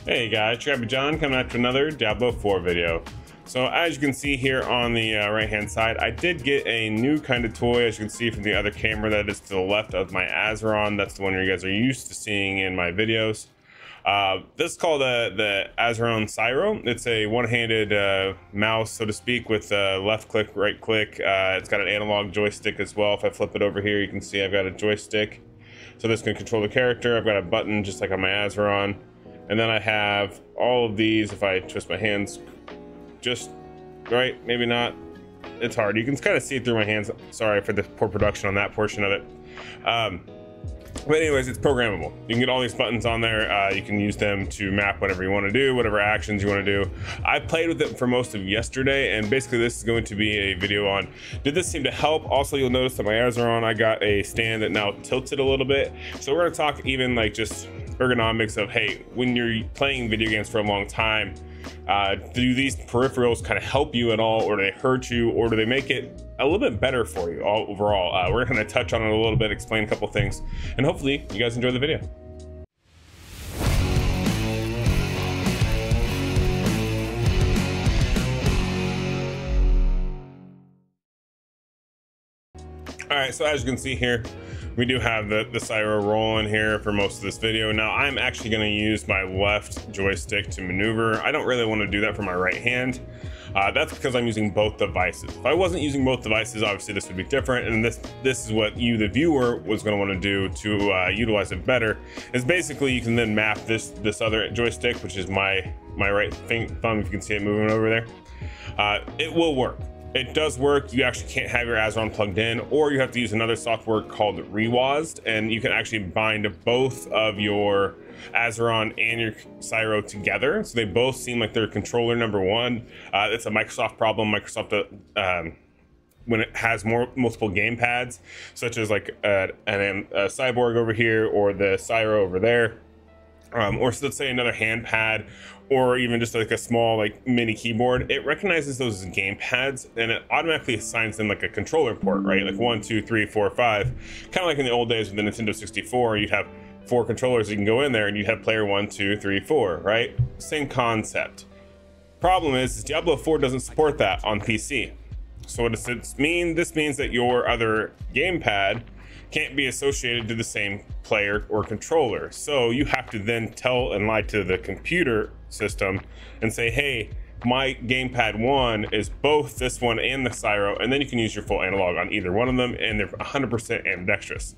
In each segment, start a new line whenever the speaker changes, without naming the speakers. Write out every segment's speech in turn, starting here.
Hey guys, Trappy John coming out to another Diablo 4 video. So as you can see here on the right hand side, I did get a new kind of toy. As you can see from the other camera that is to the left of my Azeron. That's the one you guys are used to seeing in my videos. This is called the Azeron Cyro. It's a one-handed mouse, so to speak, with left click, right click. It's got an analog joystick as well. If I flip it over here, you can see I've got a joystick. So this can control the character. I've got a button just like on my Azeron. And then I have all of these. If I twist my hands just right, maybe not, it's hard. You can kind of see it through my hands. Sorry for the poor production on that portion of it. But anyways, it's programmable. You can get all these buttons on there. You can use them to map whatever you want to do, whatever actions you want to do. I played with it for most of yesterday, and basically this is going to be a video on, did this seem to help? Also, you'll notice that my Azeron, I got a stand that now tilts it a little bit. So we're going to talk even like just ergonomics of, hey, when you're playing video games for a long time, do these peripherals kind of help you at all, or do they hurt you, or do they make it a little bit better for you overall? We're going to touch on it a little bit, explain a couple things, and hopefully you guys enjoy the video. All right, so as you can see here, we do have the Cyro rolling here for most of this video. Now I'm actually going to use my left joystick to maneuver. I don't really want to do that for my right hand. That's because I'm using both devices. If I wasn't using both devices, obviously this would be different. And this is what you, the viewer, was going to want to do to utilize it better. Is basically you can then map this other joystick, which is my right thumb. If you can see it moving over there, it will work. It does work. You actually can't have your Azeron plugged in, or you have to use another software called Rewazd, and you can actually bind both of your Azeron and your Cyro together. So they both seem like they're controller number one. It's a Microsoft problem. Microsoft, when it has multiple game pads, such as like a Cyborg over here or the Cyro over there, or let's say another hand pad, or even just like a small like mini keyboard, it recognizes those as game pads and it automatically assigns them like a controller port, right? Like 1, 2, 3, 4, 5. Kind of like in the old days with the Nintendo 64, you'd have 4 controllers. You can go in there and you'd have player 1, 2, 3, 4, right? Same concept. Problem is Diablo 4 doesn't support that on PC. So what does this mean? This means that your other gamepad can't be associated to the same player or controller. So you have to then tell and lie to the computer system and say, hey, my gamepad 1 is both this one and the Cyro, and then you can use your full analog on either one of them, and they're 100% ambidextrous.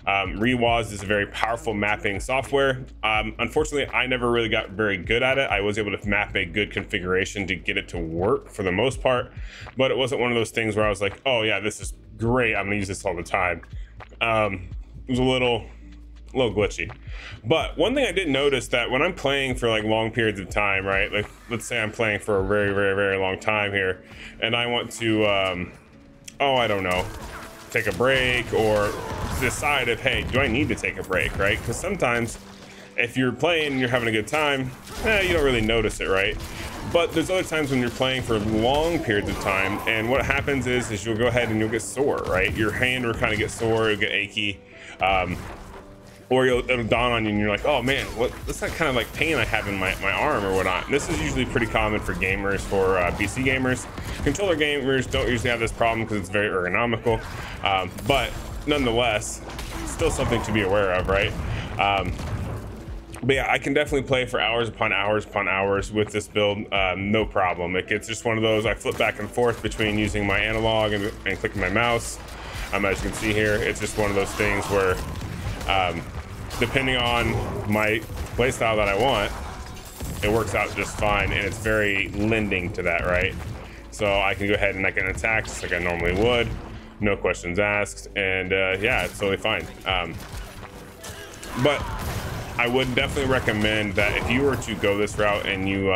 Rewazd is a very powerful mapping software. Unfortunately, I never really got very good at it. I was able to map a good configuration to get it to work for the most part, but it wasn't one of those things where I was like, oh yeah, this is great, I'm gonna use this all the time. It was a little glitchy. But one thing I did notice, that when I'm playing for like long periods of time, right? Like let's say I'm playing for a very, very, very long time here, and I want to, I don't know, take a break or decide if, hey, do I need to take a break, right? Because sometimes if you're playing and you're having a good time, you don't really notice it, right? But there's other times when you're playing for long periods of time, and what happens is you'll go ahead and you'll get sore, right? Your hand will kind of get sore, you'll get achy, or it'll dawn on you and you're like, oh man, what's that kind of like pain I have in my arm or whatnot? And this is usually pretty common for gamers, for PC gamers. Controller gamers don't usually have this problem because it's very ergonomical, but nonetheless, still something to be aware of, right? But yeah, I can definitely play for hours upon hours upon hours with this build, no problem. It's just one of those, I flip back and forth between using my analog and clicking my mouse. As you can see here, it's just one of those things where, depending on my playstyle that I want, it works out just fine, and it's very lending to that, right? So I can go ahead and I can attack just like I normally would, no questions asked, and yeah, it's totally fine. But I would definitely recommend that if you were to go this route and you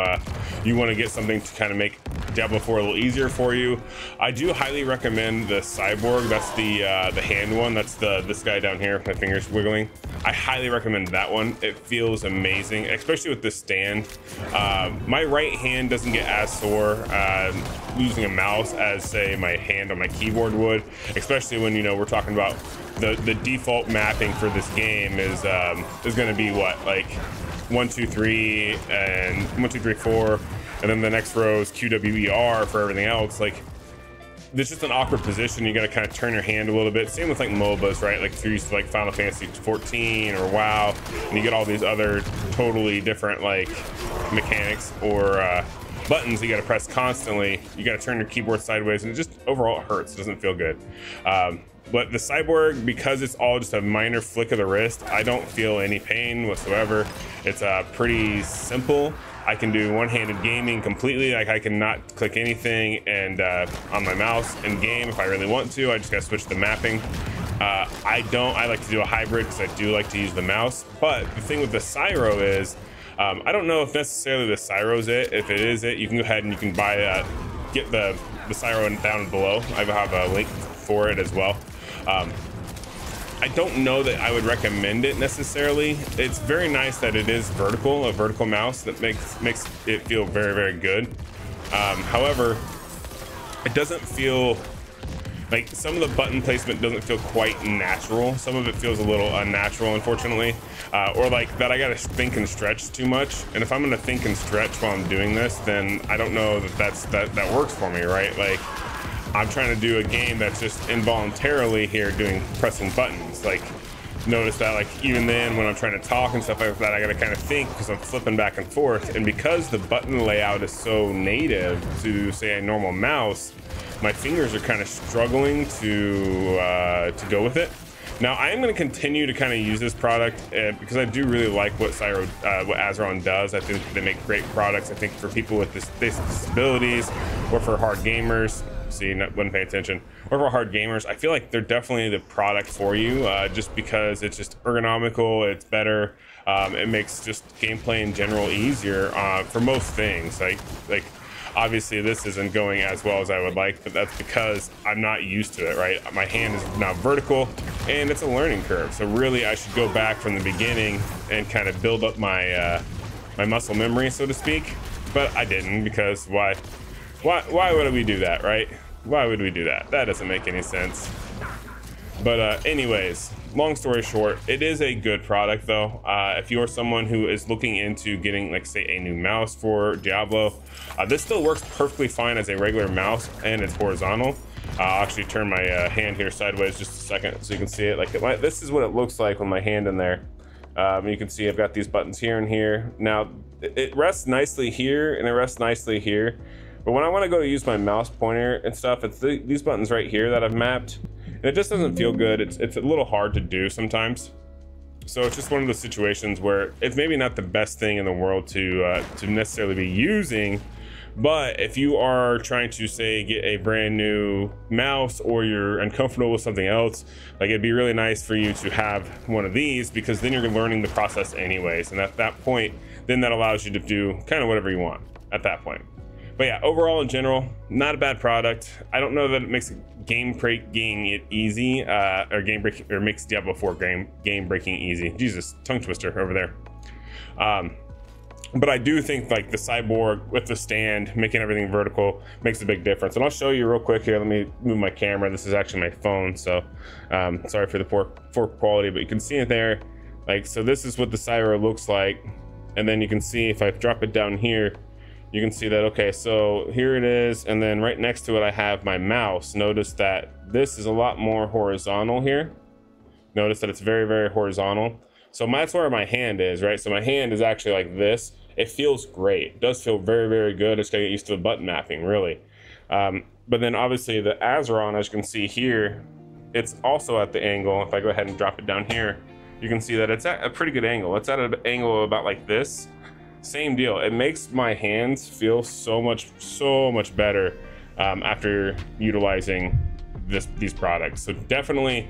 want to get something to kind of make Diablo 4 a little easier for you, I do highly recommend the Cyborg. That's the hand one. That's this guy down here, my fingers wiggling. I highly recommend that one. It feels amazing, especially with this stand. My right hand doesn't get as sore using a mouse as, say, my hand on my keyboard would, especially when, you know, we're talking about the default mapping for this game is going to be what, like 1, 2, 3, and 1, 2, 3, 4, and then the next row is QWER for everything else. Like, there's just an awkward position. You got to kind of turn your hand a little bit. Same with like MOBAs, right? Like if you're used to like Final Fantasy 14 or WoW, and you get all these other totally different like mechanics or buttons you got to press constantly. You got to turn your keyboard sideways, and it just overall it hurts. It doesn't feel good. But the Cyborg, because it's all just a minor flick of the wrist, I don't feel any pain whatsoever. It's pretty simple. I can do one-handed gaming completely. Like I can not click anything and on my mouse in game if I really want to. I just gotta switch the mapping. I like to do a hybrid because I do like to use the mouse. But the thing with the Cyro is, I don't know if necessarily the Cyro's it. If it is it, you can go ahead and you can buy get the Cyro down below. I have a link for it as well. I don't know that I would recommend it necessarily. It's very nice that it is vertical, a vertical mouse that makes it feel very, very good. However, it doesn't feel like some of the button placement doesn't feel quite natural. Some of it feels a little unnatural, unfortunately, or like that I gotta think and stretch too much. And if I'm gonna think and stretch while I'm doing this, then I don't know that that works for me, right? Like, I'm trying to do a game that's just involuntarily here pressing buttons. Like, notice that like even then when I'm trying to talk and stuff like that, I gotta kind of think because I'm flipping back and forth. And because the button layout is so native to say a normal mouse, my fingers are kind of struggling to go with it. Now I am going to continue to kind of use this product because I do really like what Azeron does. I think they make great products. I think for people with disabilities or for hard gamers, wouldn't pay attention, or for hard gamers, I feel like they're definitely the product for you, just because it's just ergonomical, it's better, it makes just gameplay in general easier for most things. Like obviously this isn't going as well as I would like, but that's because I'm not used to it, right? My hand is now vertical and it's a learning curve. So really I should go back from the beginning and kind of build up my my muscle memory, so to speak. But I didn't, because why would we do that, right? Why would we do that? That doesn't make any sense. But anyways, long story short, it is a good product though. If you're someone who is looking into getting, like, say, a new mouse for Diablo, this still works perfectly fine as a regular mouse, and it's horizontal. I'll actually turn my hand here sideways just a second so you can see it. Like, this is what it looks like with my hand in there. You can see I've got these buttons here and here. Now it rests nicely here and it rests nicely here, but when I want to go to use my mouse pointer and stuff, it's these buttons right here that I've mapped, and it just doesn't feel good. It's a little hard to do sometimes. So it's just one of those situations where it's maybe not the best thing in the world to necessarily be using. But if you are trying to, say, get a brand new mouse, or you're uncomfortable with something else, like, it'd be really nice for you to have one of these, because then you're learning the process anyways. And at that point, then that allows you to do kind of whatever you want at that point. But yeah, overall in general, not a bad product. I don't know that it makes game breaking it easy, or makes Diablo 4 game breaking easy. Jesus, tongue twister over there. But I do think, like, the Cyborg with the stand, making everything vertical, makes a big difference. And I'll show you real quick here. Let me move my camera. This is actually my phone, so sorry for the poor quality, but you can see it there. Like, so this is what the Cyro looks like. And then you can see if I drop it down here, you can see that, okay, so here it is. And then right next to it, I have my mouse. Notice that this is a lot more horizontal here. Notice that it's very, very horizontal. So that's where my hand is, right? So my hand is actually like this. It feels great. It does feel very, very good. It's gotta get used to the button mapping, really. But then obviously the Azeron, as you can see here, it's also at the angle. If I go ahead and drop it down here, you can see that it's at a pretty good angle. It's at an angle about like this. Same deal. It makes my hands feel so much better after utilizing these products. So definitely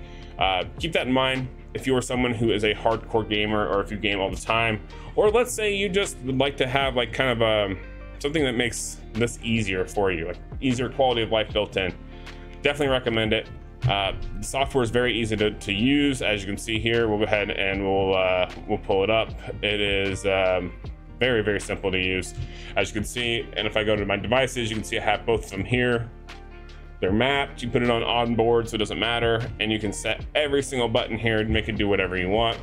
keep that in mind if you are someone who is a hardcore gamer, or if you game all the time, or let's say you just would like to have like kind of something that makes this easier for you, like easier quality of life built in. Definitely recommend it. The software is very easy to use. As you can see here, we'll go ahead and we'll pull it up. It is very, very simple to use, as you can see. And if I go to my devices, you can see I have both of them here. They're mapped. You put it on board, so it doesn't matter, and you can set every single button here and make it do whatever you want.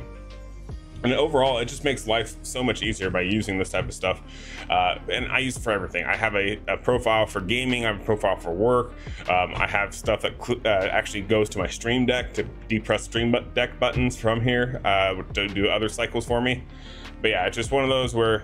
And overall, it just makes life so much easier by using this type of stuff. And I use it for everything. I have a profile for gaming. I have a profile for work. I have stuff that actually goes to my Stream Deck to depress Stream Deck buttons from here to do other cycles for me. But yeah, it's just one of those where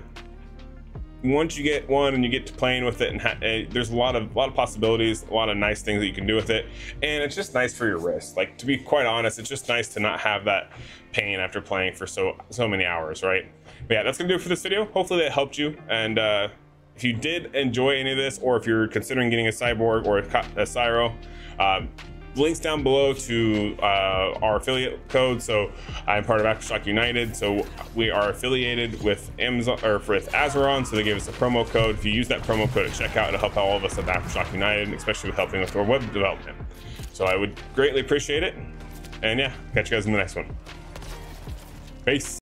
once you get one and you get to playing with it, and there's a lot of possibilities, a lot of nice things that you can do with it, and it's just nice for your wrist. Like, to be quite honest, it's just nice to not have that pain after playing for so many hours, right? But yeah, that's gonna do it for this video. Hopefully that helped you, and if you did enjoy any of this, or if you're considering getting a Cyborg or a Cyro, links down below to our affiliate code. So I'm part of Aftershock United, so we are affiliated with Amazon or with Azeron, so they gave us a promo code. If you use that promo code at checkout, it'll help all of us at Aftershock United, especially with helping with our web development. So I would greatly appreciate it, and yeah, catch you guys in the next one. Peace.